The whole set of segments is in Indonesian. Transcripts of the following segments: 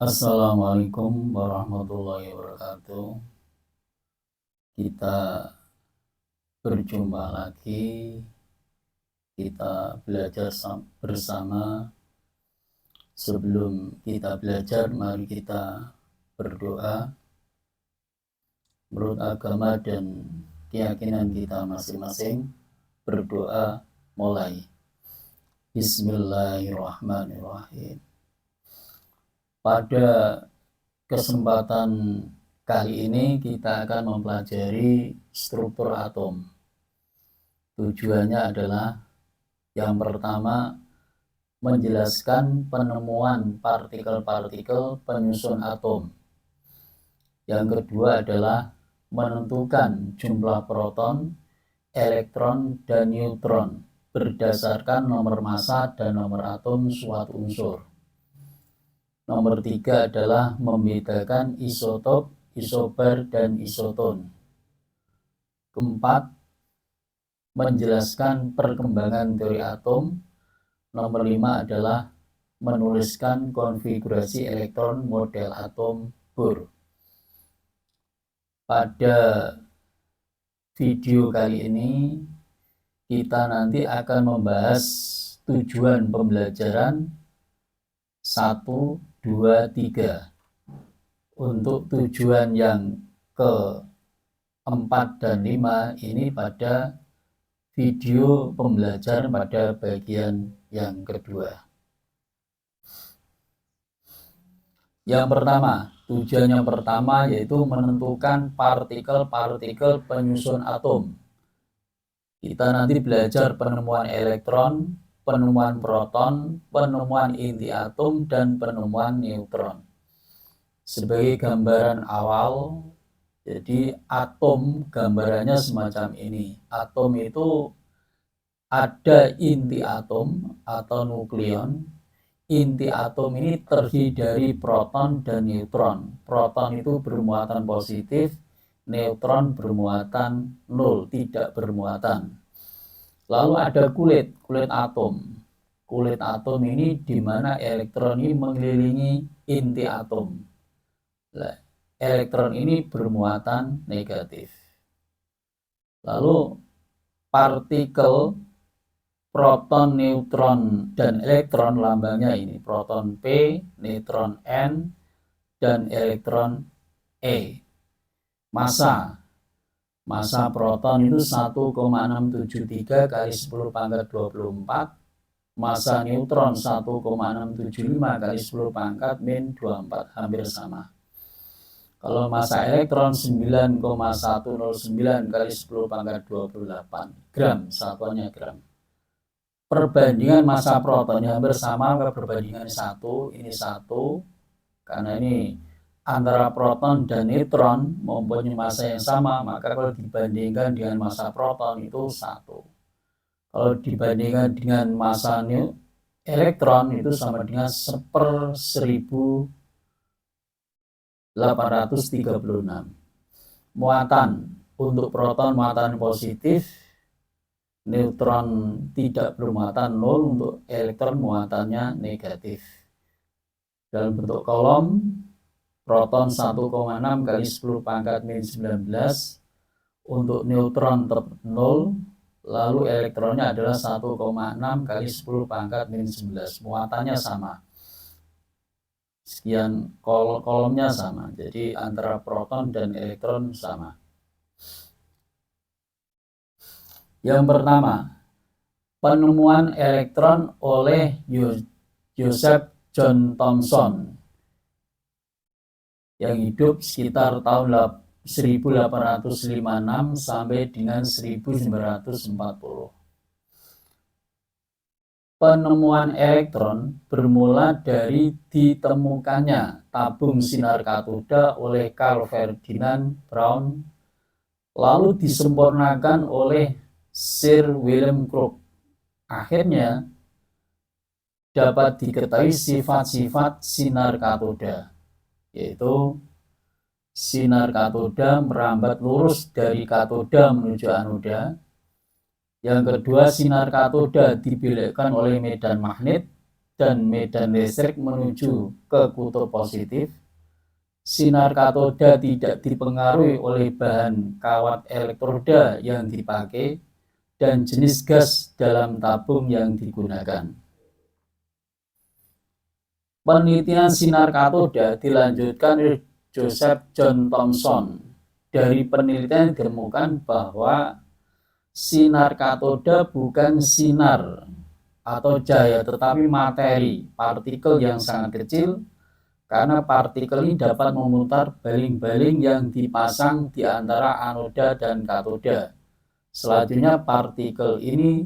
Assalamualaikum warahmatullahi wabarakatuh. Kita berjumpa lagi. Kita belajar bersama. Sebelum kita belajar, mari kita berdoa. Menurut agama dan keyakinan kita masing-masing, berdoa mulai. Bismillahirrahmanirrahim. Pada kesempatan kali ini kita akan mempelajari struktur atom. Tujuannya adalah yang pertama, menjelaskan penemuan partikel-partikel penyusun atom. Yang kedua adalah menentukan jumlah proton, elektron, dan neutron berdasarkan nomor massa dan nomor atom suatu unsur. Nomor 3 adalah membedakan isotop, isobar, dan isoton. Keempat, menjelaskan perkembangan teori atom. Nomor 5 adalah menuliskan konfigurasi elektron model atom Bohr. Pada video kali ini kita nanti akan membahas tujuan pembelajaran 1, 2, 3. Untuk tujuan yang ke-4 dan 5 ini pada video pembelajaran pada bagian yang kedua. Tujuan yang pertama yaitu menentukan partikel-partikel penyusun atom. Kita nanti belajar penemuan elektron, penemuan proton, penemuan inti atom, dan penemuan neutron. Sebagai gambaran awal, jadi atom gambarannya semacam ini. Atom itu ada inti atom atau nukleon. Inti atom ini terdiri dari proton dan neutron. Proton itu bermuatan positif, neutron bermuatan 0, tidak bermuatan. Lalu ada kulit atom. Kulit atom ini di mana elektron ini mengelilingi inti atom. Elektron ini bermuatan negatif. Lalu partikel proton, neutron, dan elektron lambangnya ini. Proton P, neutron N, dan elektron E. Massa proton itu 1,673 kali 10 pangkat 24. Massa neutron 1,675 kali 10 pangkat min 24, hampir sama. Kalau massa elektron 9,109 kali 10 pangkat 28 gram, satuannya gram. Perbandingan massa protonnya hampir sama, perbandingan 1, ini 1, karena ini antara proton dan neutron mempunyai massa yang sama, maka kalau dibandingkan dengan massa proton itu 1. Kalau dibandingkan dengan massa elektron itu sama dengan 1/1836. Muatan untuk proton muatan positif, neutron tidak bermuatan 0, untuk elektron muatannya negatif. Dalam bentuk kolom, proton 1,6 kali 10 pangkat min 19, untuk neutron tetap 0, lalu elektronnya adalah 1,6 kali 10 pangkat min 11, muatannya sama. Sekian kolomnya sama, jadi antara proton dan elektron sama. Yang pertama, penemuan elektron oleh Joseph John Thomson yang hidup sekitar tahun 1856 sampai dengan 1940. Penemuan elektron bermula dari ditemukannya tabung sinar katoda oleh Carl Ferdinand Braun, lalu disempurnakan oleh Sir William Crookes. Akhirnya dapat diketahui sifat-sifat sinar katoda, yaitu sinar katoda merambat lurus dari katoda menuju anoda. Yang kedua, sinar katoda dibelokkan oleh medan magnet. dan medan listrik menuju ke kutub positif. Sinar katoda tidak dipengaruhi oleh bahan kawat elektroda yang dipakai dan jenis gas dalam tabung yang digunakan. Penelitian sinar katoda dilanjutkan oleh Joseph John Thomson. Dari penelitian ditemukan bahwa sinar katoda bukan sinar atau cahaya, tetapi materi, partikel yang sangat kecil, karena partikel ini dapat memutar baling-baling yang dipasang di antara anoda dan katoda. Selanjutnya partikel ini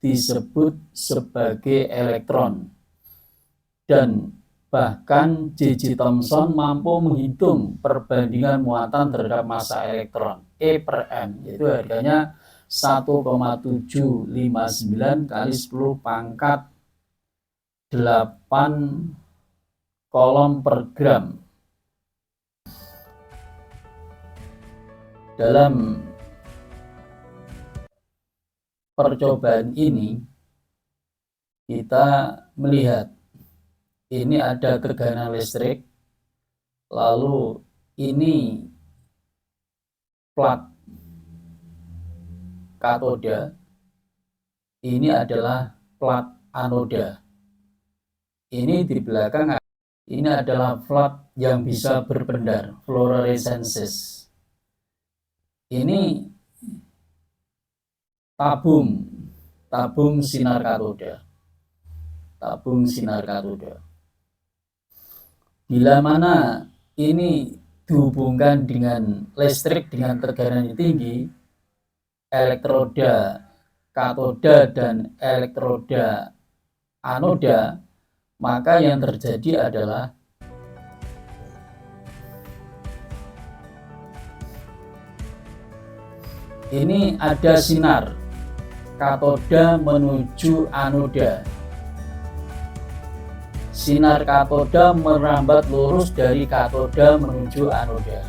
disebut sebagai elektron. Dan bahkan J.J. Thomson mampu menghitung perbandingan muatan terhadap massa elektron E/M, yaitu harganya 1,759 kali 10 pangkat 8 kolom per gram. Dalam percobaan ini kita melihat ini ada tegangan listrik, lalu ini plat katoda, ini adalah plat anoda. Ini di belakang, ini adalah plat yang bisa berpendar, fluorescences. Ini tabung sinar katoda. Tabung sinar katoda. Bila mana ini dihubungkan dengan listrik dengan tekanan yang tinggi, elektroda katoda dan elektroda anoda, maka yang terjadi adalah ini ada sinar katoda menuju anoda. Sinar katoda merambat lurus dari katoda menuju anoda.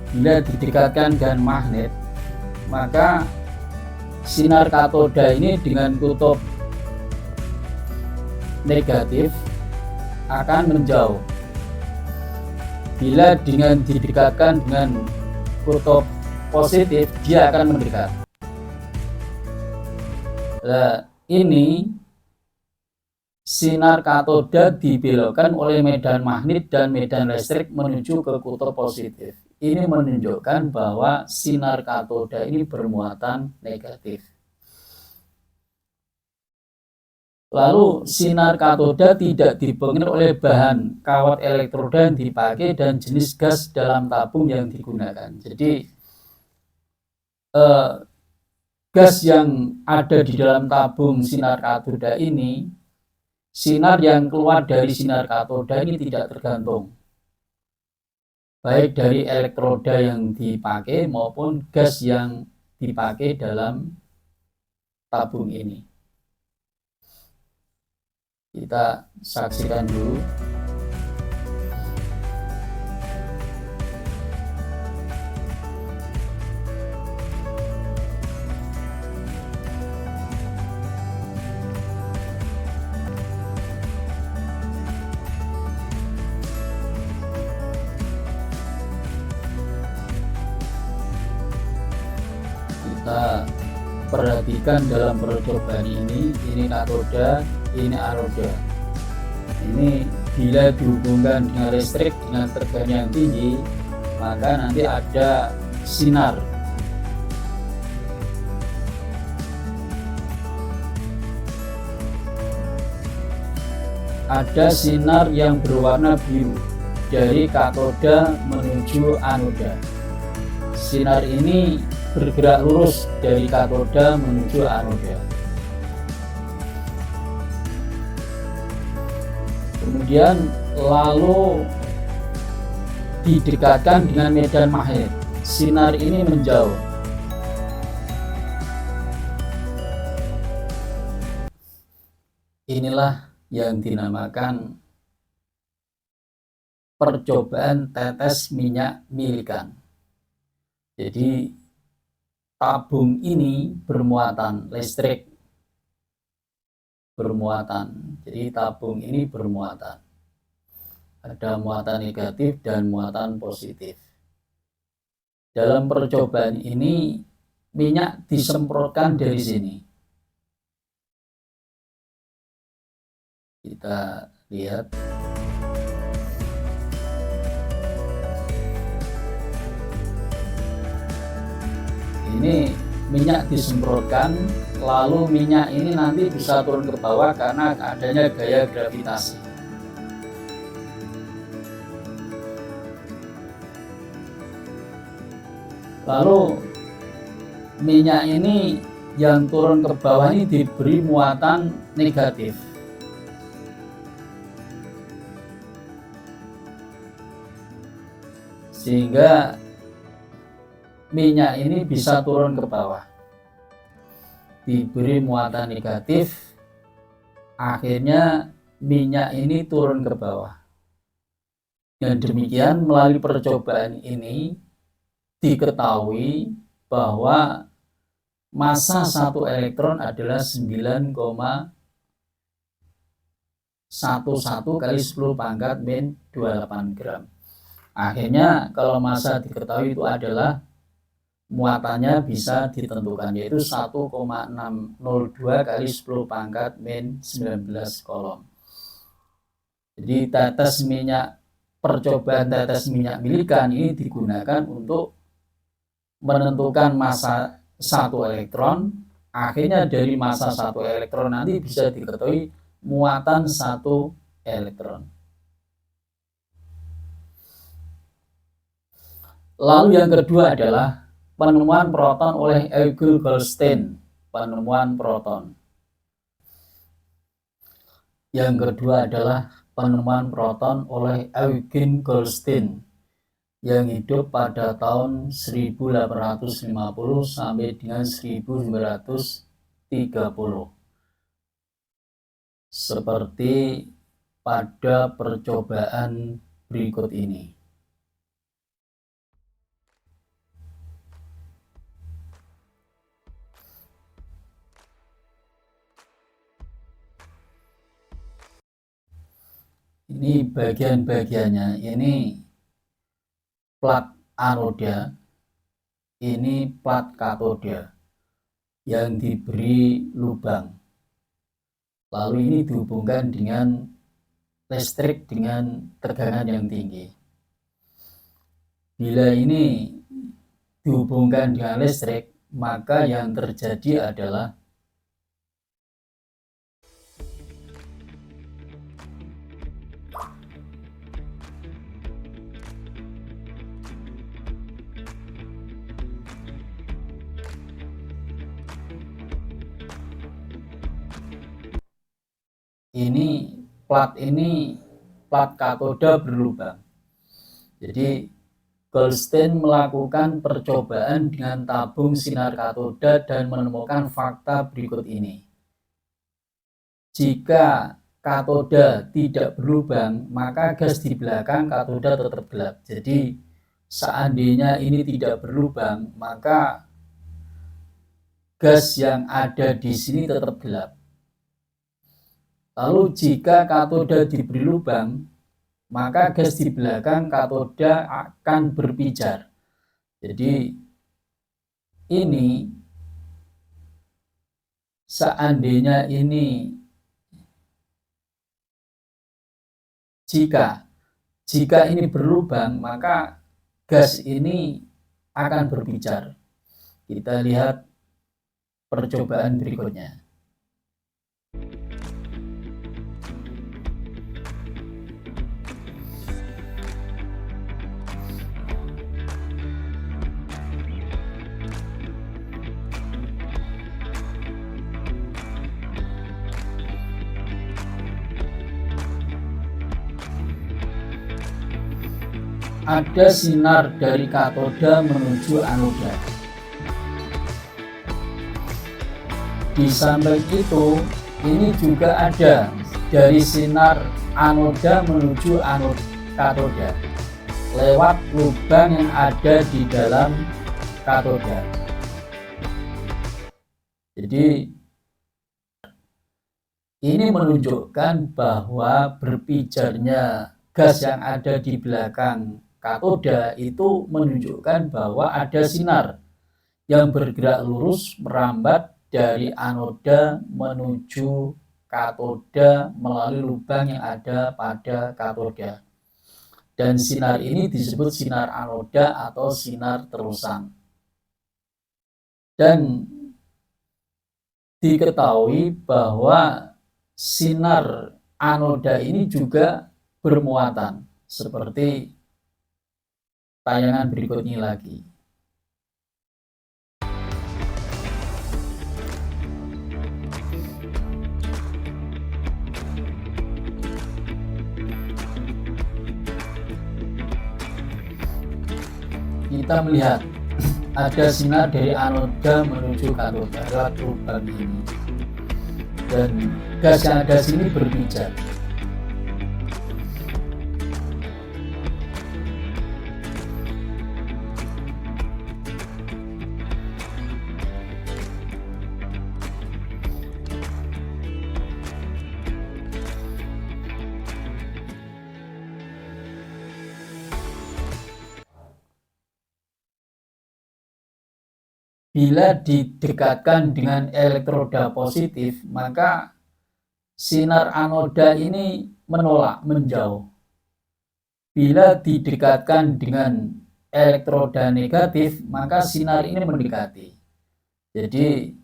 Bila didekatkan dengan magnet, maka sinar katoda ini dengan kutub negatif akan menjauh. Bila dengan didekatkan dengan kutub positif, dia akan mendekat. Nah, ini sinar katoda dibelokkan oleh medan magnet dan medan listrik menuju ke kutub positif. Ini menunjukkan bahwa sinar katoda ini bermuatan negatif. Lalu sinar katoda tidak dipengaruhi oleh bahan kawat elektroda yang dipakai dan jenis gas dalam tabung yang digunakan. Jadi gas yang ada di dalam tabung sinar katoda ini, sinar yang keluar dari sinar katoda ini tidak tergantung, baik dari elektroda yang dipakai maupun gas yang dipakai dalam tabung ini. Kita saksikan dulu. Kita perhatikan dalam percobaan ini katoda, ini anoda. Ini bila dihubungkan dengan listrik dengan tekanan yang tinggi, maka nanti ada sinar. Ada sinar yang berwarna biru dari katoda menuju anoda. Sinar ini bergerak lurus dari katoda menuju anoda. Kemudian lalu didekatkan dengan medan magnet. Sinar ini menjauh. Inilah yang dinamakan percobaan tetes minyak milikan. Jadi tabung ini bermuatan listrik bermuatan. Jadi tabung ini bermuatan. Ada muatan negatif dan muatan positif. Dalam percobaan ini minyak disemprotkan dari sini. Kita lihat. Ini minyak disemprotkan, lalu minyak ini nanti bisa turun ke bawah karena adanya gaya gravitasi. Lalu minyak ini yang turun ke bawah ini diberi muatan negatif. Sehingga minyak ini bisa turun ke bawah. Diberi muatan negatif, akhirnya minyak ini turun ke bawah. Dan demikian melalui percobaan ini diketahui bahwa massa satu elektron adalah 9,11 kali 10 pangkat min 28 gram. Akhirnya kalau massa diketahui itu adalah muatannya bisa ditentukan, yaitu 1,602 kali 10 pangkat min 19 kolom. Jadi tetes minyak, percobaan tetes minyak milikan ini digunakan untuk menentukan massa satu elektron. Akhirnya dari massa satu elektron nanti bisa diketahui muatan satu elektron. Lalu yang kedua adalah penemuan proton oleh Eugen Goldstein. Penemuan proton. Yang kedua adalah penemuan proton oleh Eugen Goldstein yang hidup pada tahun 1850 sampai dengan 1930. Seperti pada percobaan berikut ini. Ini bagian-bagiannya. Ini plat anoda, ini plat katoda yang diberi lubang. Lalu ini dihubungkan dengan listrik dengan tegangan yang tinggi. Bila ini dihubungkan dengan listrik, maka yang terjadi adalah ini plat katoda berlubang. Jadi Goldstein melakukan percobaan dengan tabung sinar katoda dan menemukan fakta berikut ini. Jika katoda tidak berlubang, maka gas di belakang katoda tetap gelap. Jadi seandainya ini tidak berlubang, maka gas yang ada di sini tetap gelap. Lalu jika katoda diberi lubang, maka gas di belakang katoda akan berpijar. Jadi ini seandainya ini jika ini berlubang, maka gas ini akan berpijar. Kita lihat percobaan berikutnya. Ada sinar dari katoda menuju anoda. Di samping itu, ini juga ada dari sinar anoda menuju katoda lewat lubang yang ada di dalam katoda. Jadi Ini menunjukkan bahwa berpijarnya gas yang ada di belakang katoda itu menunjukkan bahwa ada sinar yang bergerak lurus merambat dari anoda menuju katoda melalui lubang yang ada pada katoda. Dan sinar ini disebut sinar anoda atau sinar terusan. Dan diketahui bahwa sinar anoda ini juga bermuatan seperti tayangan berikutnya lagi. Kita melihat ada sinar dari anoda menuju katoda lewat lubang ini, dan gas yang ada sini berpijar. Bila didekatkan dengan elektroda positif, maka sinar anoda ini menolak, menjauh. Bila didekatkan dengan elektroda negatif, maka sinar ini mendekati. Jadi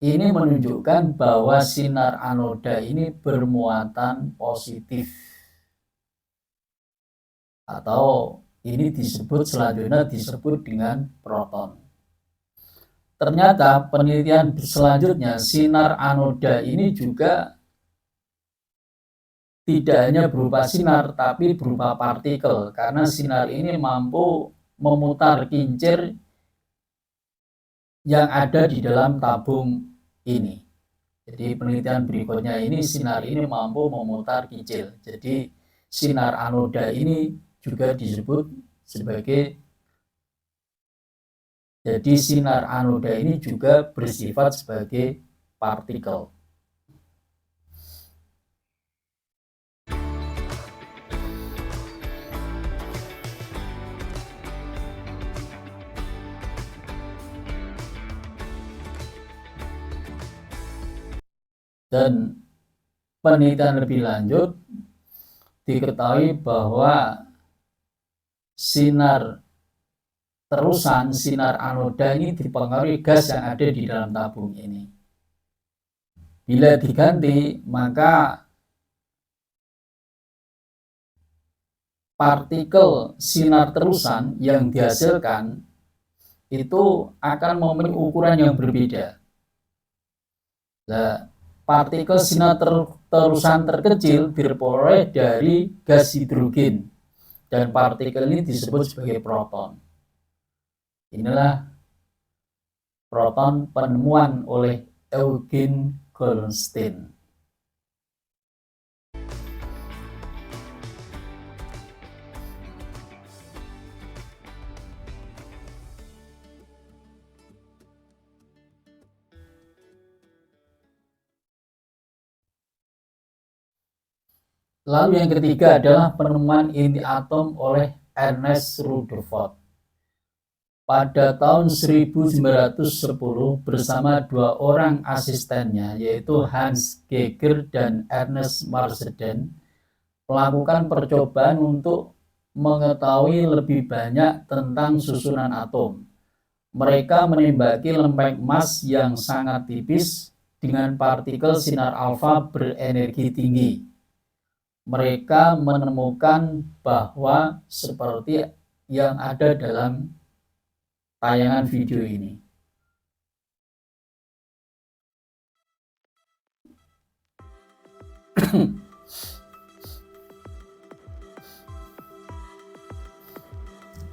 ini menunjukkan bahwa sinar anoda ini bermuatan positif, atau ini selanjutnya disebut dengan proton. Ternyata penelitian selanjutnya, sinar anoda ini juga tidak hanya berupa sinar tapi berupa partikel, karena sinar ini mampu memutar kincir yang ada di dalam tabung ini. Jadi penelitian berikutnya ini, sinar ini mampu memutar kincir. Jadi sinar anoda ini juga disebut sebagai, jadi sinar anoda ini juga bersifat sebagai partikel. Dan penelitian lebih lanjut diketahui bahwa sinar terusan, sinar anoda ini dipengaruhi gas yang ada di dalam tabung ini. Bila diganti, maka partikel sinar terusan yang dihasilkan itu akan memiliki ukuran yang berbeda. Nah, partikel sinar terusan terkecil berperoleh dari gas hidrogen, dan partikel ini disebut sebagai proton. Inilah proton penemuan oleh Eugen Goldstein. Lalu yang ketiga adalah penemuan inti atom oleh Ernest Rutherford. Pada tahun 1910 bersama dua orang asistennya, yaitu Hans Geiger dan Ernest Marsden, melakukan percobaan untuk mengetahui lebih banyak tentang susunan atom. Mereka menembaki lempeng emas yang sangat tipis dengan partikel sinar alfa berenergi tinggi. Mereka menemukan bahwa seperti yang ada dalam tayangan video ini.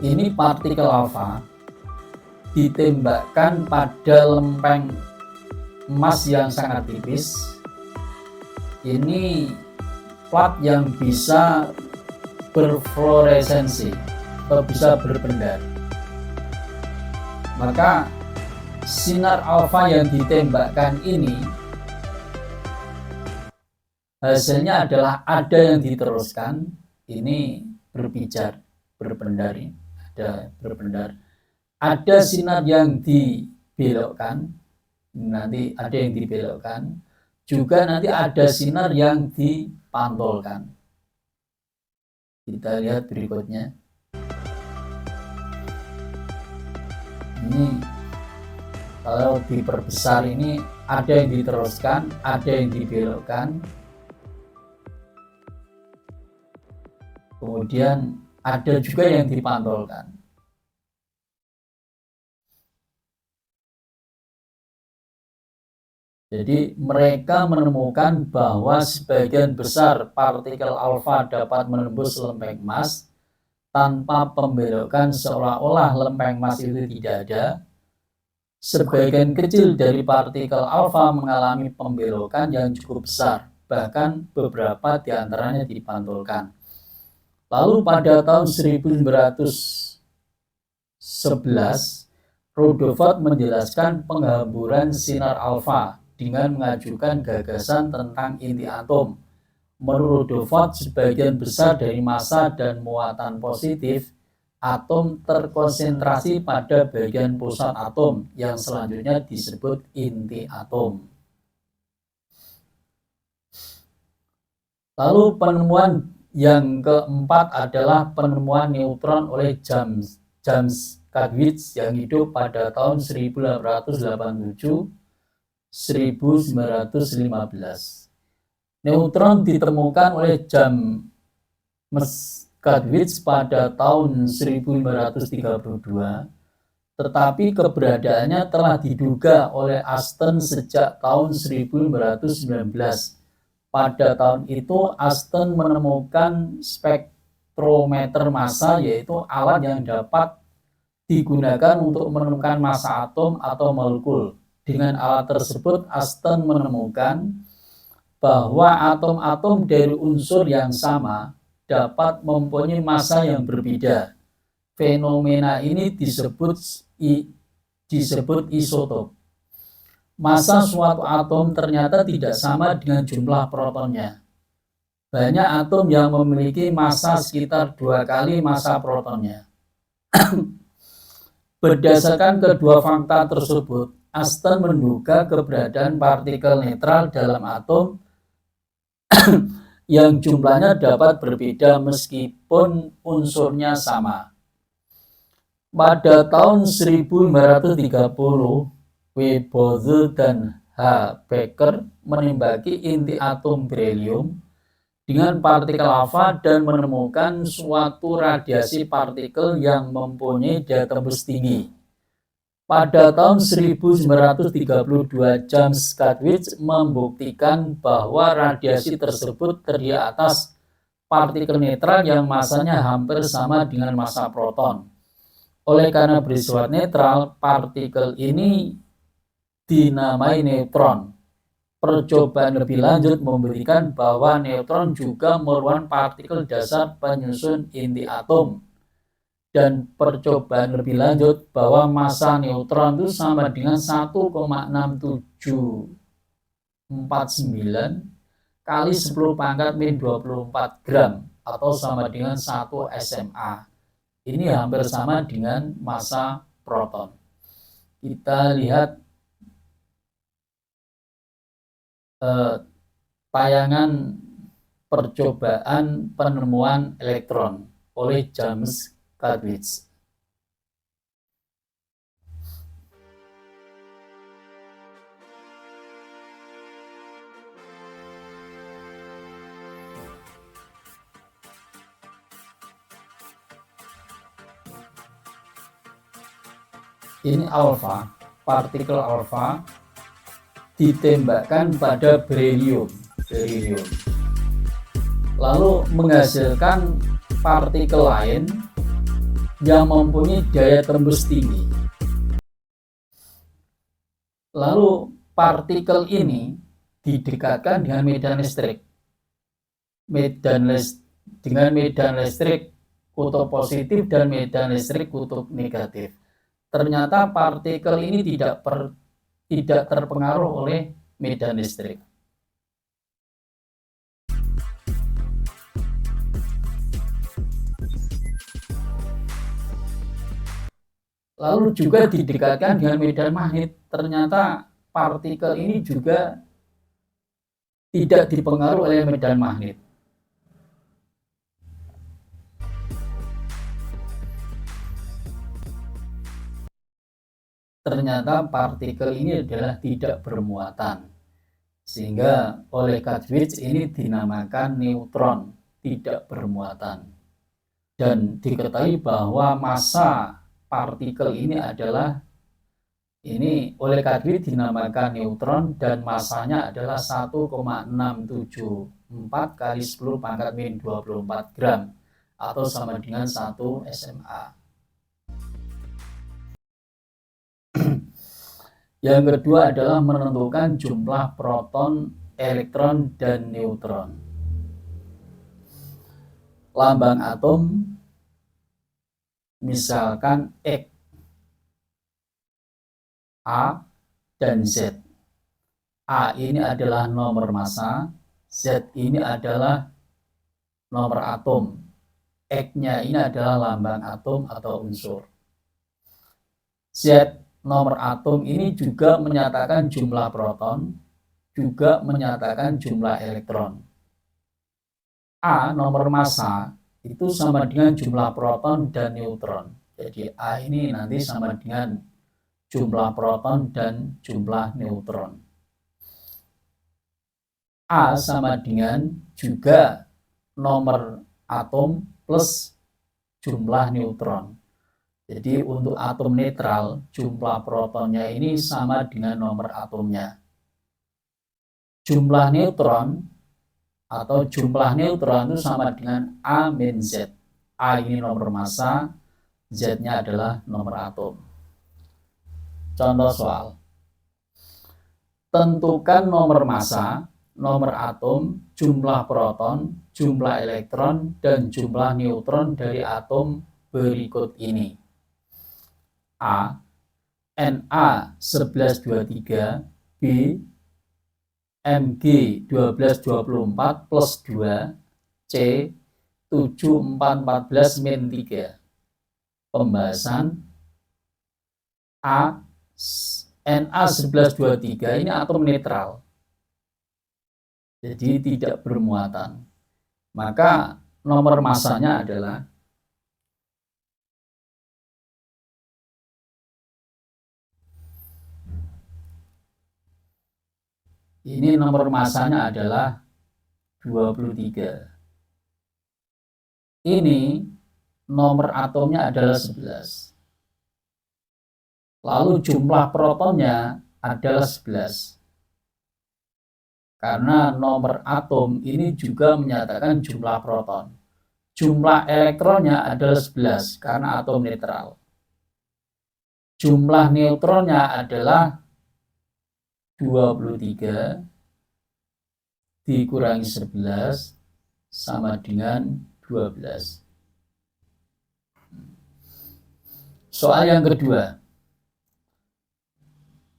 Ini partikel alfa ditembakkan pada lempeng emas yang sangat tipis. Ini plat yang bisa berfluoresensi atau bisa berpendar. Maka sinar alfa yang ditembakkan ini Hasilnya adalah ada yang diteruskan, ini berpijar, berpendar, ada sinar yang dibelokkan, nanti ada yang dibelokkan, juga nanti ada sinar yang dipantulkan. Kita lihat berikutnya. Ini kalau diperbesar ini ada yang diteruskan, ada yang dibelokkan, kemudian ada juga yang dipantulkan. Jadi mereka menemukan bahwa sebagian besar partikel alfa dapat menembus lempeng emas tanpa pembelokan, seolah-olah lempeng emas itu tidak ada. Sebagian kecil dari partikel alfa mengalami pembelokan yang cukup besar, bahkan beberapa diantaranya dipantulkan. Lalu pada tahun 1911, Rutherford menjelaskan penghamburan sinar alfa dengan mengajukan gagasan tentang inti atom. Menurut Rutherford, sebagian besar dari massa dan muatan positif atom terkonsentrasi pada bagian pusat atom yang selanjutnya disebut inti atom. Lalu penemuan yang keempat adalah penemuan neutron oleh James Chadwick yang hidup pada tahun 1887-1915. Neutron ditemukan oleh James Chadwick pada tahun 1532, tetapi keberadaannya telah diduga oleh Aston sejak tahun 1519. Pada tahun itu, Aston menemukan spektrometer massa, yaitu alat yang dapat digunakan untuk menemukan massa atom atau molekul. Dengan alat tersebut, Aston menemukan bahwa atom-atom dari unsur yang sama dapat mempunyai massa yang berbeda. Fenomena ini disebut isotop. Massa suatu atom ternyata tidak sama dengan jumlah protonnya. Banyak atom yang memiliki massa sekitar 2 kali massa protonnya. Berdasarkan kedua fakta tersebut, Aston menduga keberadaan partikel netral dalam atom yang jumlahnya dapat berbeda meskipun unsurnya sama. Pada tahun 1530, W. Bose dan H. Becker menembaki inti atom berhelium dengan partikel alfa dan menemukan suatu radiasi partikel yang mempunyai daya tembus tinggi. Pada tahun 1932, James Chadwick membuktikan bahwa radiasi tersebut terdiri atas partikel netral yang massanya hampir sama dengan massa proton. Oleh karena bersifat netral, partikel ini dinamai neutron. Percobaan lebih lanjut membuktikan bahwa neutron juga merupakan partikel dasar penyusun inti atom. Dan percobaan lebih lanjut bahwa massa neutron itu sama dengan 1,6749 kali 10 pangkat min 24 gram atau sama dengan 1 SMA. Ini hampir sama dengan massa proton. Kita lihat tayangan percobaan penemuan elektron oleh James Chadwick. Ini alfa, partikel alfa ditembakkan pada berhelium, lalu menghasilkan partikel lain yang mempunyai daya tembus tinggi. Lalu partikel ini didekatkan dengan medan listrik. Dengan medan listrik kutub positif dan medan listrik kutub negatif. Ternyata partikel ini tidak terpengaruh oleh medan listrik. Lalu juga didekatkan dengan medan magnet. Ternyata partikel ini juga tidak dipengaruhi oleh medan magnet. Ternyata partikel ini adalah tidak bermuatan. Sehingga oleh Katwijk ini dinamakan neutron tidak bermuatan. Dan diketahui bahwa massa partikel ini adalah oleh Katwijk dinamakan neutron dan massanya adalah 1,674 kali 10 pangkat min 24 gram atau sama dengan 1 SMA. Yang kedua adalah menentukan jumlah proton, elektron, dan neutron. Lambang atom misalkan X, A, dan Z. A ini adalah nomor massa, Z ini adalah nomor atom, X-nya ini adalah lambang atom atau unsur. Z nomor atom ini juga menyatakan jumlah proton, juga menyatakan jumlah elektron. A nomor massa itu sama dengan jumlah proton dan neutron. Jadi A ini nanti sama dengan jumlah proton dan jumlah neutron. A sama dengan juga nomor atom plus jumlah neutron. Jadi untuk atom netral, jumlah protonnya ini sama dengan nomor atomnya. Jumlah neutron atau jumlah neutron itu sama dengan A min Z. A ini nomor massa, Z-nya adalah nomor atom. Contoh soal. Tentukan nomor massa, nomor atom, jumlah proton, jumlah elektron, dan jumlah neutron dari atom berikut ini. A. Na 1123, B. Mg 1224 plus 2, C 7414 min 3. Pembahasan. A. Na 1123 ini atom netral, jadi tidak bermuatan. Maka nomor massanya adalah ini nomor massanya adalah 23. Ini nomor atomnya adalah 11. Lalu jumlah protonnya adalah 11. Karena nomor atom ini juga menyatakan jumlah proton. Jumlah elektronnya adalah 11 karena atom netral. Jumlah neutronnya adalah 23 dikurangi 11 sama dengan 12. Soal yang kedua.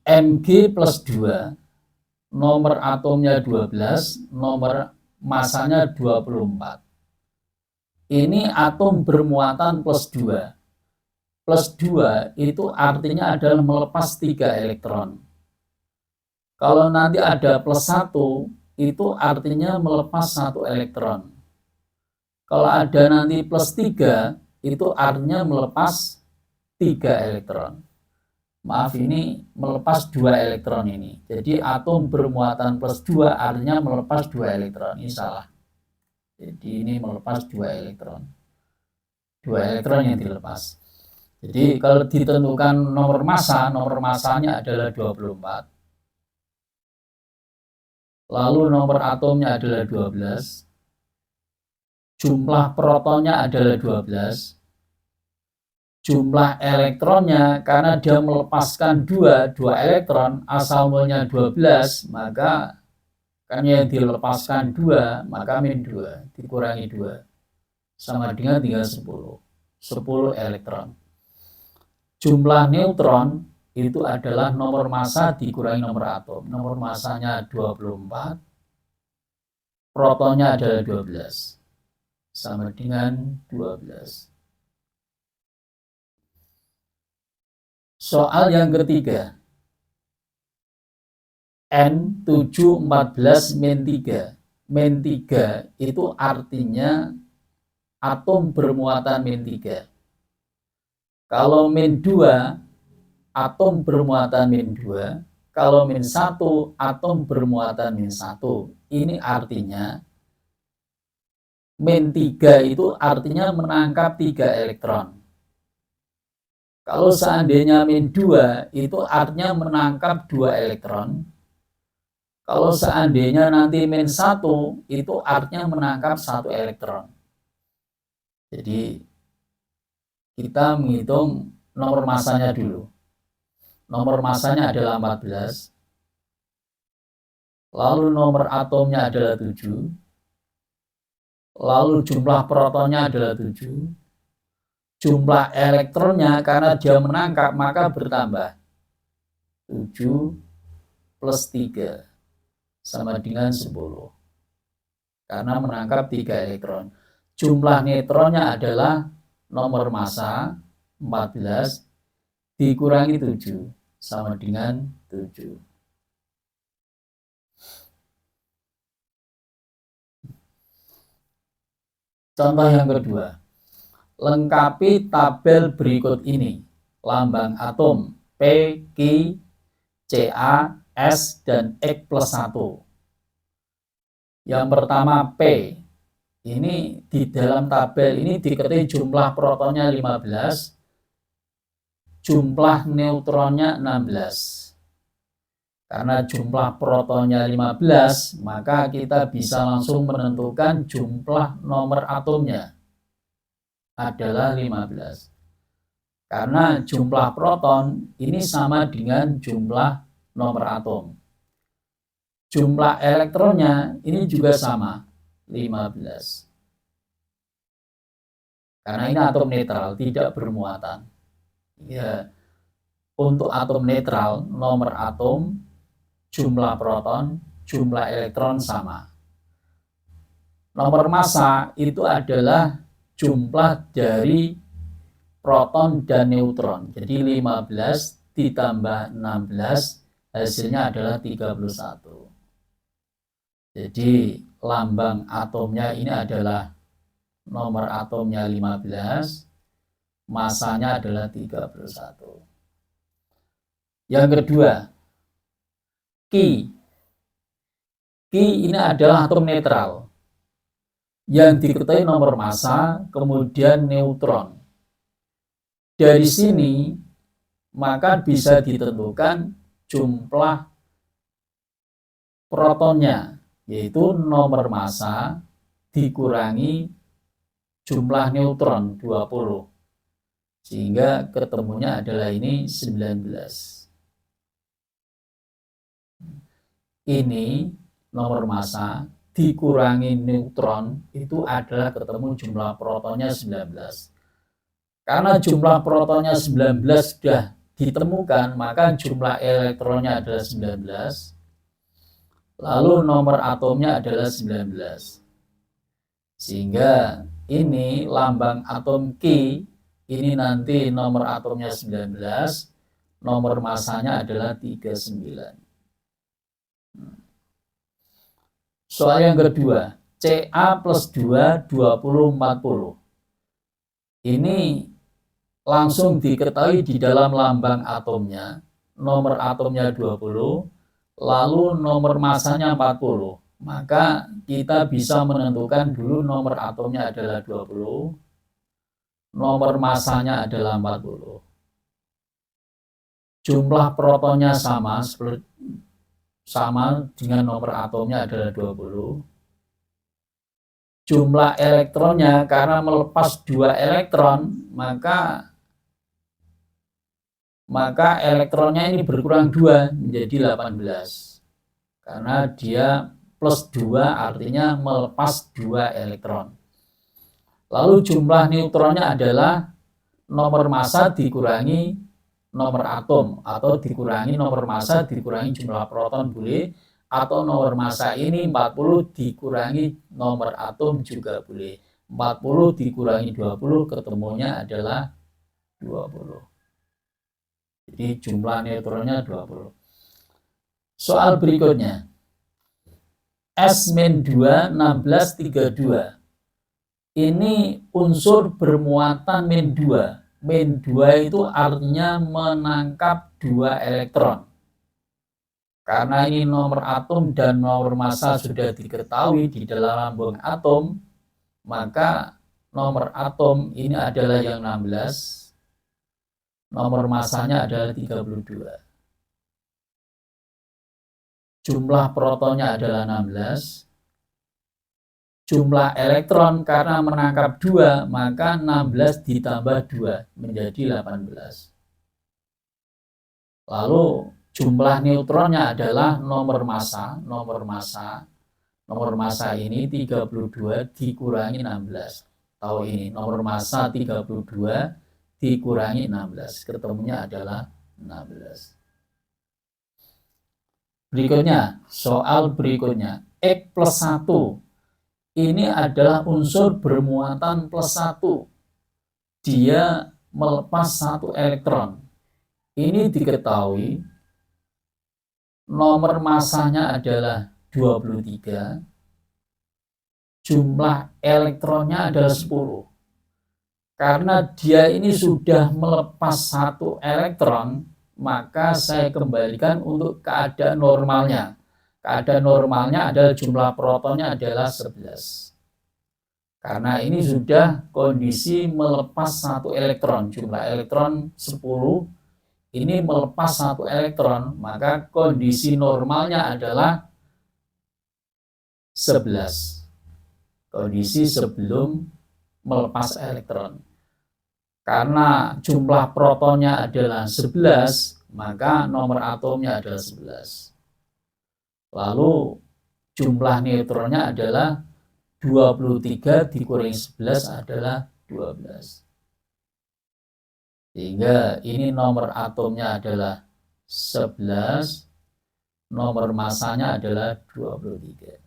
Mg plus 2, nomor atomnya 12, nomor massanya 24. Ini atom bermuatan plus 2. Plus 2 itu artinya adalah melepas 3 elektron. Kalau nanti ada plus 1, itu artinya melepas 1 elektron. Kalau ada nanti plus 3, itu artinya melepas 3 elektron. Maaf, ini melepas 2 elektron ini. Jadi atom bermuatan plus 2 artinya melepas 2 elektron. Ini salah. Jadi ini melepas 2 elektron. 2 elektron yang dilepas. Jadi kalau ditentukan nomor massa, nomor massanya adalah 24. Lalu nomor atomnya adalah 12. Jumlah protonnya adalah 12. Jumlah elektronnya karena dia melepaskan 2 elektron, asal molnya 12, maka kan yang dilepaskan 2, maka min 2 dikurangi 2 sama dengan tinggal 10 elektron. Jumlah neutron itu adalah nomor massa dikurangi nomor atom. Nomor massanya 24, protonnya adalah 12 sama dengan 12. Soal yang ketiga, N714-3. Min 3 itu artinya atom bermuatan min 3. Kalau min 2, atom bermuatan min 2. Kalau min 1, atom bermuatan min 1. Ini artinya min 3 itu artinya menangkap 3 elektron. Kalau seandainya min 2 itu artinya menangkap 2 elektron. Kalau seandainya nanti min 1 itu artinya menangkap 1 elektron. Jadi kita menghitung nomor masanya dulu. Nomor masanya adalah 14. Lalu nomor atomnya adalah 7. Lalu jumlah protonnya adalah 7. Jumlah elektronnya karena dia menangkap maka bertambah. 7 plus 3 sama dengan 10. Karena menangkap 3 elektron. Jumlah neutronnya adalah nomor massa 14 dikurangi 7 sama dengan 7. Contoh yang kedua. Lengkapi tabel berikut ini. Lambang atom P, Q, Ca, S, dan X plus 1. Yang pertama P. Ini di dalam tabel ini diketahui jumlah protonnya 15. Jumlah neutronnya 16. Karena jumlah protonnya 15, maka kita bisa langsung menentukan jumlah nomor atomnya adalah 15. Karena jumlah proton ini sama dengan jumlah nomor atom. Jumlah elektronnya ini juga sama, 15. Karena ini atom netral, tidak bermuatan. Ya, untuk atom netral, nomor atom, jumlah proton, jumlah elektron sama. Nomor massa itu adalah jumlah dari proton dan neutron. Jadi 15 ditambah 16 hasilnya adalah 31. Jadi lambang atomnya ini adalah nomor atomnya 15, massanya adalah 31. Yang kedua, Ki. Ki ini adalah atom netral yang diketahui nomor massa, kemudian neutron. Dari sini maka bisa ditentukan jumlah protonnya, yaitu nomor massa dikurangi jumlah neutron 20. Sehingga ketemunya adalah ini 19. Ini nomor massa dikurangi neutron itu adalah ketemu jumlah protonnya 19. Karena jumlah protonnya 19 sudah ditemukan, maka jumlah elektronnya adalah 19. Lalu nomor atomnya adalah 19. Sehingga ini lambang atom Ki, ini nanti nomor atomnya 19, nomor massanya adalah 39. Soal yang kedua, Ca plus 2, 20, 40. Ini langsung diketahui di dalam lambang atomnya, nomor atomnya 20, lalu nomor massanya 40. Maka kita bisa menentukan dulu nomor atomnya adalah 20, nomor massanya adalah 40. Jumlah protonnya sama dengan nomor atomnya adalah 20. Jumlah elektronnya karena melepas 2 elektron, maka elektronnya ini berkurang 2 menjadi 18. Karena dia plus 2 artinya melepas 2 elektron. Lalu jumlah neutronnya adalah nomor massa dikurangi nomor atom, atau dikurangi nomor massa dikurangi jumlah proton boleh, atau nomor massa ini 40 dikurangi nomor atom juga boleh. 40 dikurangi 20 ketemunya adalah 20. Jadi jumlah neutronnya 20. Soal berikutnya. S-2 1632. Ini unsur bermuatan min 2. Min 2 itu artinya menangkap 2 elektron. Karena ini nomor atom dan nomor massa sudah diketahui di dalam lambung atom, maka nomor atom ini adalah yang 16, nomor massanya adalah 32. Jumlah protonnya adalah 16, jumlah elektron karena menangkap 2, maka 16 ditambah 2 menjadi 18. Lalu jumlah neutronnya adalah nomor massa ini 32 dikurangi 16. Tahu ini, nomor massa 32 dikurangi 16, ketemunya adalah 16. Berikutnya, soal berikutnya, X plus 1. Ini adalah unsur bermuatan plus 1. Dia melepas 1 elektron. Ini diketahui nomor massanya adalah 23, jumlah elektronnya adalah 10. Karena dia ini sudah melepas 1 elektron, maka saya kembalikan untuk keadaan normalnya. Keadaan normalnya adalah jumlah protonnya adalah 11. Karena ini sudah kondisi melepas 1 elektron, jumlah elektron 10, ini melepas 1 elektron, maka kondisi normalnya adalah 11. Kondisi sebelum melepas elektron. Karena jumlah protonnya adalah 11, maka nomor atomnya adalah 11. Lalu jumlah neutronnya adalah 23 dikurangi 11 adalah 12. Sehingga ini nomor atomnya adalah 11, nomor massanya adalah 23.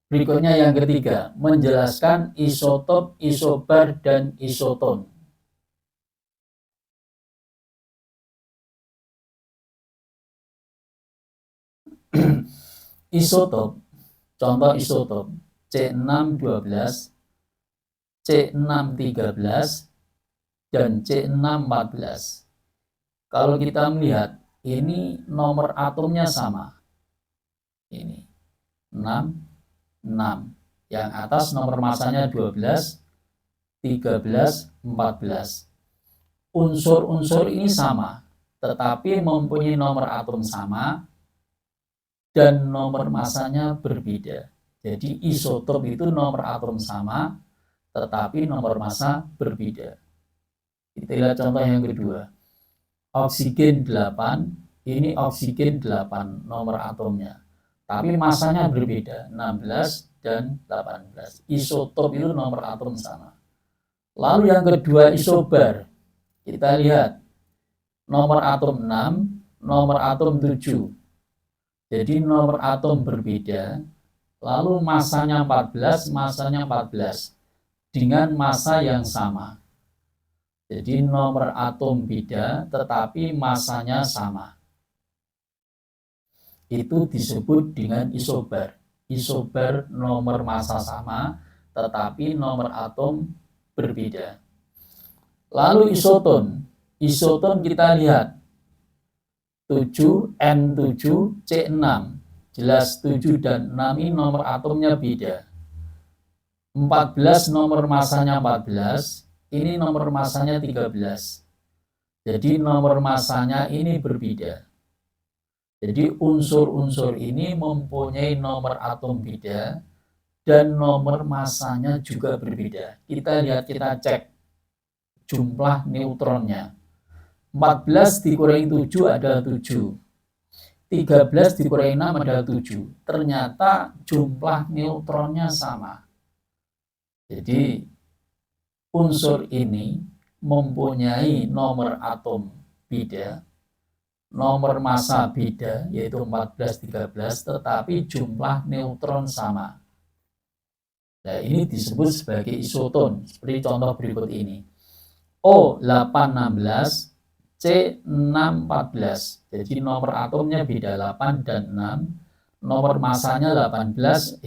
Berikutnya yang ketiga, menjelaskan isotop, isobar, dan isoton. Isotop, contoh isotop C612, C613, dan C614. Kalau kita melihat, ini nomor atomnya sama. Ini 6, 6. Yang atas nomor massanya 12, 13, 14. Unsur-unsur ini sama, tetapi mempunyai nomor atom sama dan nomor massanya berbeda. Jadi isotop itu nomor atom sama, tetapi nomor massa berbeda. Kita lihat contoh yang kedua. Oksigen 8, ini oksigen 8 nomor atomnya. Tapi massanya berbeda, 16 dan 18. Isotop itu nomor atom sama. Lalu yang kedua isobar. Kita lihat nomor atom 6, nomor atom 7. Jadi nomor atom berbeda. Lalu massanya 14, massanya 14 dengan massa yang sama. Jadi nomor atom beda tetapi massanya sama. Itu disebut dengan isobar. Isobar nomor massa sama tetapi nomor atom berbeda. Lalu isoton. Isoton kita lihat 7, N7, C6. Jelas 7 dan 6 ini nomor atomnya beda. 14 nomor massanya 14, ini nomor massanya 13. Jadi nomor massanya ini berbeda. Jadi unsur-unsur ini mempunyai nomor atom beda dan nomor massanya juga berbeda. Kita lihat, kita cek jumlah neutronnya. 14 dikurangi 7 adalah 7. 13 dikurangi 6 adalah 7. Ternyata jumlah neutronnya sama. Jadi unsur ini mempunyai nomor atom beda nomor massa beda, yaitu 14, 13, tetapi jumlah neutron sama. Nah, ini disebut sebagai isoton, seperti contoh berikut ini. O816, C614. Jadi nomor atomnya beda 8 dan 6. Nomor massanya 18,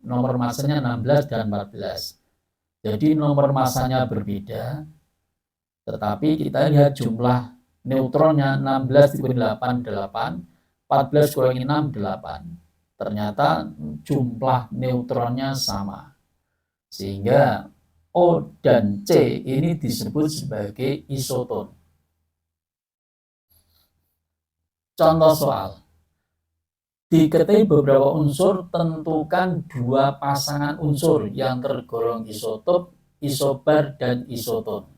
nomor massanya 16 dan 14. Jadi nomor massanya berbeda, tetapi kita lihat jumlah neutronnya 16 dikurangi 8, 8, 14 kurangi 6, 8. Ternyata jumlah neutronnya sama. Sehingga O dan C ini disebut sebagai isoton. Contoh soal. Diketahui beberapa unsur, tentukan dua pasangan unsur yang tergolong isotop, isobar, dan isoton.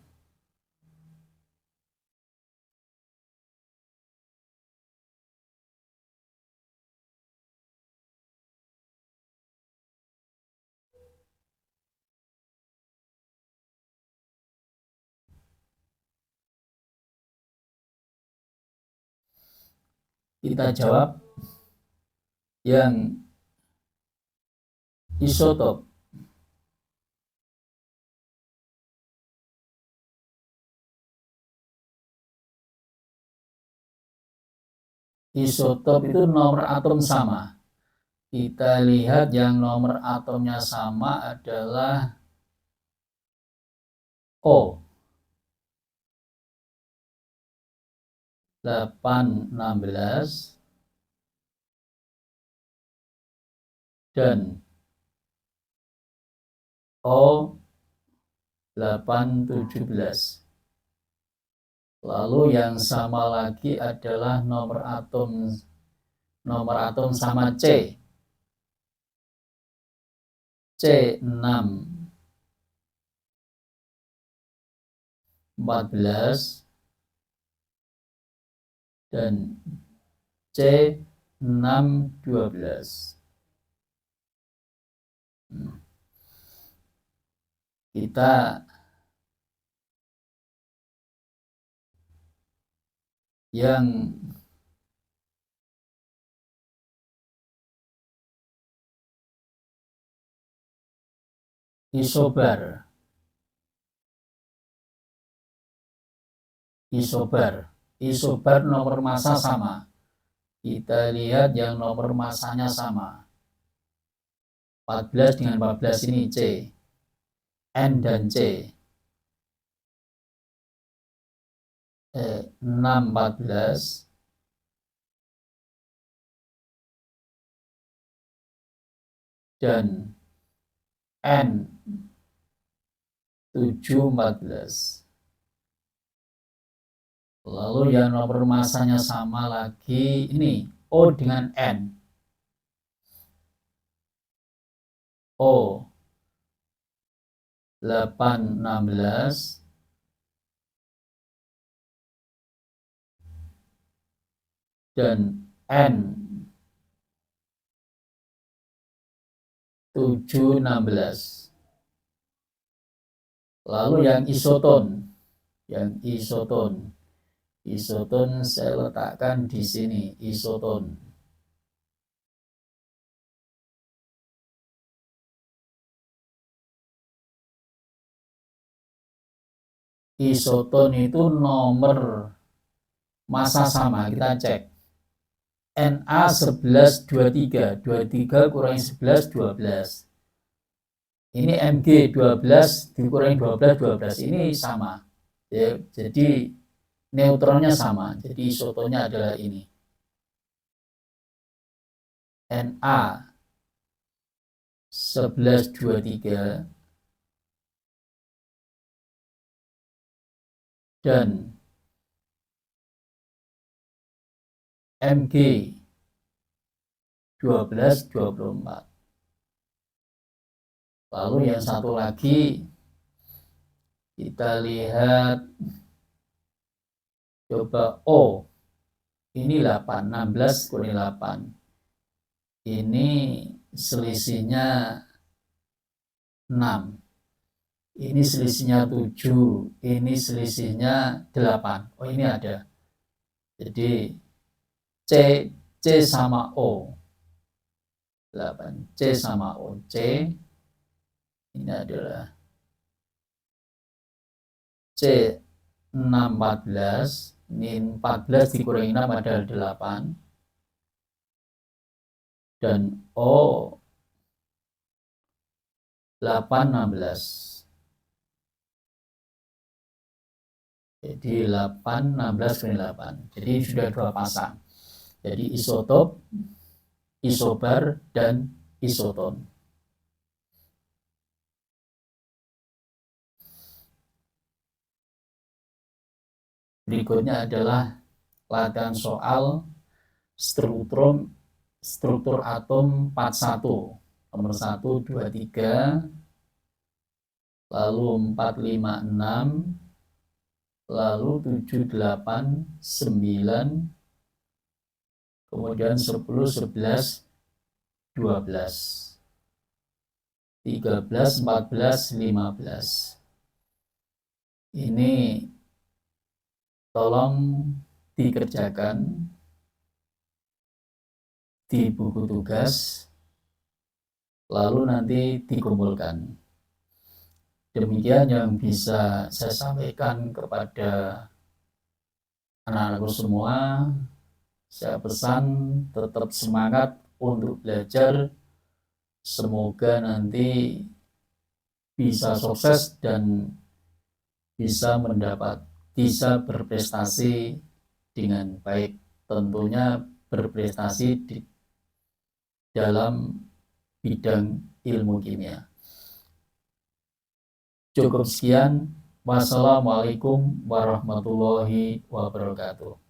Kita jawab yang isotop. Isotop itu nomor atom sama. Kita lihat yang nomor atomnya sama adalah O. 816 dan O 817. Lalu yang sama lagi adalah nomor atom sama C. C614 dan C612. Kita yang isobar. Isobar nomor massa sama. Kita lihat yang nomor massanya sama. 14 dengan 14 ini C. N dan C. 614 dan N 714. Lalu yang nomor massanya sama lagi ini O dengan N. O 816 dan N 716. Lalu yang isoton, isoton saya letakkan di sini, isoton. Isoton itu nomor massa sama, kita cek. Na 11 23, 23 kurangi 11 12. Ini Mg 12 dikurangi 12 12, ini sama. Ya, jadi neutronnya sama, jadi isotonnya adalah ini. Na 11 23 dan Mg 12 24. Lalu yang satu lagi kita lihat, coba O. Ini 8, 16 kurangi 8. Ini selisihnya 6. Ini selisihnya 7. Ini selisihnya 8. Oh, ini ada. Jadi C, C sama O 8, C sama O, C ini adalah C 6 14, ini 14 dikurangi 6 adalah 8, dan O 8 16. Jadi 8 16 kali 8. Jadi sudah dua pasang. Jadi isotop, isobar, dan isoton. Berikutnya adalah latihan soal struktur atom 41. Nomor 1, 2, 3, lalu 4, 5, 6, lalu 7, 8, 9, kemudian 10, 11, 12, 13, 14, 15. Ini tolong dikerjakan di buku tugas, lalu nanti dikumpulkan. Demikian yang bisa saya sampaikan kepada anak-anakku semua. Saya pesan tetap semangat untuk belajar. Semoga nanti bisa sukses dan bisa berprestasi dengan baik. Tentunya berprestasi di dalam bidang ilmu kimia. Cukup sekian. Wassalamualaikum warahmatullahi wabarakatuh.